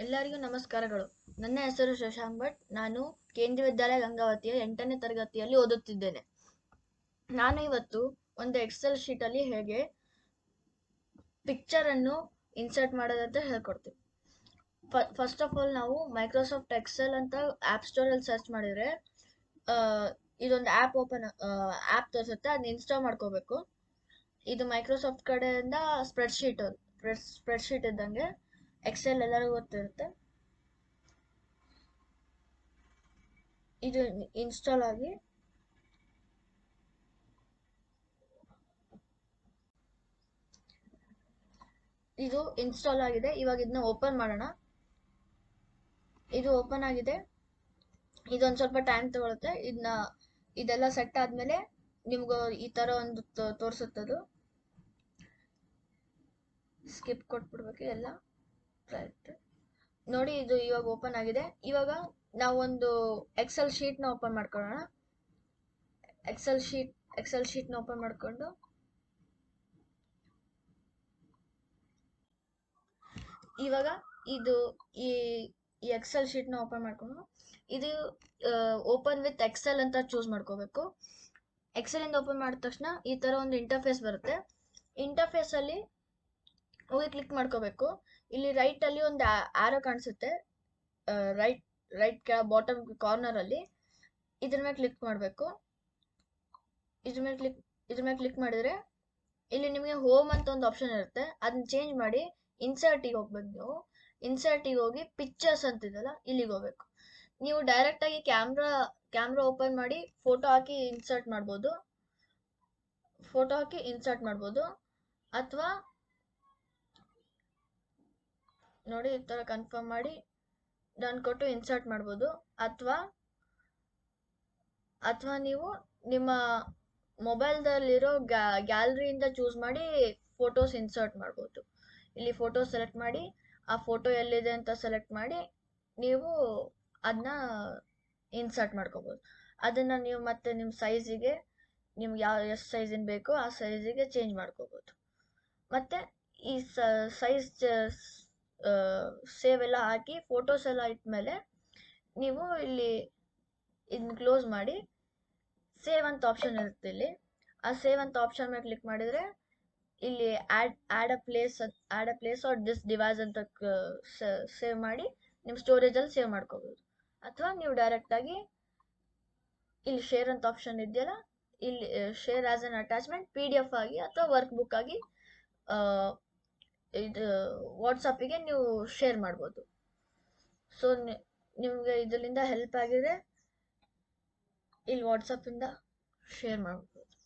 ಎಲ್ಲರಿಗೂ ನಮಸ್ಕಾರಗಳು. ನನ್ನ ಹೆಸರು ಶಶಾಂಕ್ ಭಟ್. ನಾನು ಕೇಂದ್ರೀಯ ವಿದ್ಯಾಲಯ ಗಂಗಾವತಿಯ 8ನೇ ತರಗತಿಯಲ್ಲಿ ಓದುತ್ತಿದ್ದೇನೆ. ನಾನು ಇವತ್ತು ಒಂದು ಎಕ್ಸೆಲ್ ಶೀಟಲ್ಲಿ ಹೇಗೆ ಪಿಕ್ಚರ್ ಅನ್ನು ಇನ್ಸರ್ಟ್ ಮಾಡೋದಂತ ಹೇಳ್ಕೊಡ್ತೀನಿ. ಫಸ್ಟ್ ಆಫ್ ಆಲ್ ನಾವು ಮೈಕ್ರೋಸಾಫ್ಟ್ ಎಕ್ಸೆಲ್ ಅಂತ ಆ್ಯಪ್ ಸ್ಟೋರಲ್ಲಿ ಸರ್ಚ್ ಮಾಡಿದರೆ ಇದೊಂದು ಆ್ಯಪ್ ತೋರಿಸುತ್ತೆ. ಅದನ್ನ ಇನ್ಸ್ಟಾಲ್ ಮಾಡ್ಕೋಬೇಕು. ಇದು ಮೈಕ್ರೋಸಾಫ್ಟ್ ಕಡೆಯಿಂದ ಸ್ಪ್ರೆಡ್ಶೀಟ್ ಇದ್ದಂಗೆ. ಎಕ್ಸೆಲ್ ಎಲ್ಲರಿಗೂ ಗೊತ್ತಿರುತ್ತೆ. ಇದು ಇನ್ಸ್ಟಾಲ್ ಆಗಿ ಇದು ಇನ್ಸ್ಟಾಲ್ ಆಗಿದೆ. ಇವಾಗ ಇದನ್ನ ಓಪನ್ ಮಾಡೋಣ. ಇದು ಓಪನ್ ಆಗಿದೆ. ಇದೊಂದು ಸ್ವಲ್ಪ ಟೈಮ್ ತಗೊಳುತ್ತೆ. ಇದೆಲ್ಲ ಸೆಟ್ ಆದ್ಮೇಲೆ ನಿಮ್ಗೆ ಈ ತರ ಒಂದು ತೋರಿಸುತ್ತದು. ಸ್ಕಿಪ್ ಕೊಟ್ಬಿಡ್ಬೇಕು ಎಲ್ಲ. ರೈಟ್ ನೋಡಿ, ಇದು ಇವಾಗ ಓಪನ್ ಆಗಿದೆ. ಇವಾಗ ನಾವೊಂದು ಎಕ್ಸೆಲ್ ಶೀಟ್ನ ಓಪನ್ ಮಾಡ್ಕೊಳ್ಳೋಣ. ಎಕ್ಸೆಲ್ ಶೀಟ್ನ ಓಪನ್ ಮಾಡ್ಕೊಂಡು ಇವಾಗ ಈ ಎಕ್ಸೆಲ್ ಶೀಟ್ನ ಓಪನ್ ಮಾಡ್ಕೊಂಡು ಇದು ಓಪನ್ ವಿತ್ ಎಕ್ಸೆಲ್ ಅಂತ ಚೂಸ್ ಮಾಡ್ಕೋಬೇಕು. ಎಕ್ಸೆಲ್ ಇಂದ ಓಪನ್ ಮಾಡಿದ ತಕ್ಷಣ ಈ ತರ ಒಂದು ಇಂಟರ್ಫೇಸ್ ಬರುತ್ತೆ. ಇಂಟರ್ಫೇಸ್ ಅಲ್ಲಿ ಹೋಗಿ ಕ್ಲಿಕ್ ಮಾಡ್ಕೋಬೇಕು. ಇಲ್ಲಿ ರೈಟ್ ಅಲ್ಲಿ ಒಂದು ಆರೋ ಕಾಣಿಸುತ್ತೆ. ರೈಟ್ ಬಾಟಮ್ ಕಾರ್ನರ್ ಅಲ್ಲಿ ಇದ್ರ ಮೇಲೆ ಕ್ಲಿಕ್ ಮಾಡಬೇಕು. ಇದ್ರ ಮೇಲೆ ಕ್ಲಿಕ್ ಮಾಡಿದ್ರೆ ಇಲ್ಲಿ ನಿಮಗೆ ಹೋಮ್ ಅಂತ ಒಂದು ಆಪ್ಷನ್ ಇರುತ್ತೆ. ಅದನ್ನ ಚೇಂಜ್ ಮಾಡಿ ಇನ್ಸರ್ಟಿಗೆ ಹೋಗ್ಬೇಕು. ನೀವು ಇನ್ಸರ್ಟಿಗೆ ಹೋಗಿ ಪಿಕ್ಚರ್ಸ್ ಅಂತಿದೆಯಲ್ಲ, ಇಲ್ಲಿಗೆ ಹೋಗ್ಬೇಕು. ನೀವು ಡೈರೆಕ್ಟ್ ಆಗಿ ಕ್ಯಾಮ್ರಾ ಓಪನ್ ಮಾಡಿ ಫೋಟೋ ಹಾಕಿ ಇನ್ಸರ್ಟ್ ಮಾಡ್ಬೋದು. ಅಥವಾ ನೋಡಿ, ಈ ತರ ಕನ್ಫರ್ಮ್ ಮಾಡಿ ಡನ್ ಕೊಟ್ಟು ಇನ್ಸರ್ಟ್ ಮಾಡ್ಬೋದು. ಅಥವಾ ನೀವು ನಿಮ್ಮ ಮೊಬೈಲ್ದಲ್ಲಿರೋ ಗ್ಯಾಲರಿಯಿಂದ ಚೂಸ್ ಮಾಡಿ ಫೋಟೋಸ್ ಇನ್ಸರ್ಟ್ ಮಾಡ್ಬೋದು. ಇಲ್ಲಿ ಫೋಟೋ ಸೆಲೆಕ್ಟ್ ಮಾಡಿ ಆ ಫೋಟೋ ಎಲ್ಲಿದೆ ಅಂತ ಸೆಲೆಕ್ಟ್ ಮಾಡಿ ನೀವು ಅದನ್ನ ಇನ್ಸರ್ಟ್ ಮಾಡ್ಕೋಬೋದು. ಅದನ್ನ ನೀವು ಮತ್ತೆ ನಿಮ್ಮ ಸೈಜಿಗೆ ನಿಮ್ಗೆ ಎಷ್ಟು ಸೈಜಿನ ಬೇಕೋ ಆ ಸೈಜಿಗೆ ಚೇಂಜ್ ಮಾಡ್ಕೋಬೋದು. ಮತ್ತೆ ಈ ಸೈಜ್ ಸೇವ್ ಎಲ್ಲ ಹಾಕಿ ಫೋಟೋಸ್ ಎಲ್ಲ ಇಟ್ಮೇಲೆ ನೀವು ಇಲ್ಲಿ ಇದನ್ನ ಕ್ಲೋಸ್ ಮಾಡಿ ಸೇವ್ ಅಂತ ಆಪ್ಷನ್ ಇರುತ್ತೆ. ಇಲ್ಲಿ ಆ ಸೇವ್ ಅಂತ ಆಪ್ಷನ್ ಮೇಲೆ ಕ್ಲಿಕ್ ಮಾಡಿದ್ರೆ ಇಲ್ಲಿ add a place or this device ಅಂತ ಸೇವ್ ಮಾಡಿ ನಿಮ್ಮ ಸ್ಟೋರೇಜ್ ಅಲ್ಲಿ ಸೇವ್ ಮಾಡ್ಕೋಬಹುದು. ಅಥವಾ ನೀವು ಡೈರೆಕ್ಟ್ ಆಗಿ ಇಲ್ಲಿ ಶೇರ್ ಅಂತ ಆಪ್ಷನ್ ಇದೆಯಲ್ಲ, ಇಲ್ಲಿ share as an attachment PDF ಆಗಿ ಅಥವಾ ವರ್ಕ್ ಬುಕ್ ಆಗಿ ಇದು ವಾಟ್ಸಪ್ಪಿಗೆ ನೀವು ಶೇರ್ ಮಾಡ್ಬೋದು. ಸೊ ನಿಮ್ಗೆ ಇದರಿಂದ ಹೆಲ್ಪ್ ಆಗಿದೆ. ಇಲ್ಲಿ ವಾಟ್ಸಪ್ ಇಂದ ಶೇರ್ ಮಾಡ್ಬೋದು.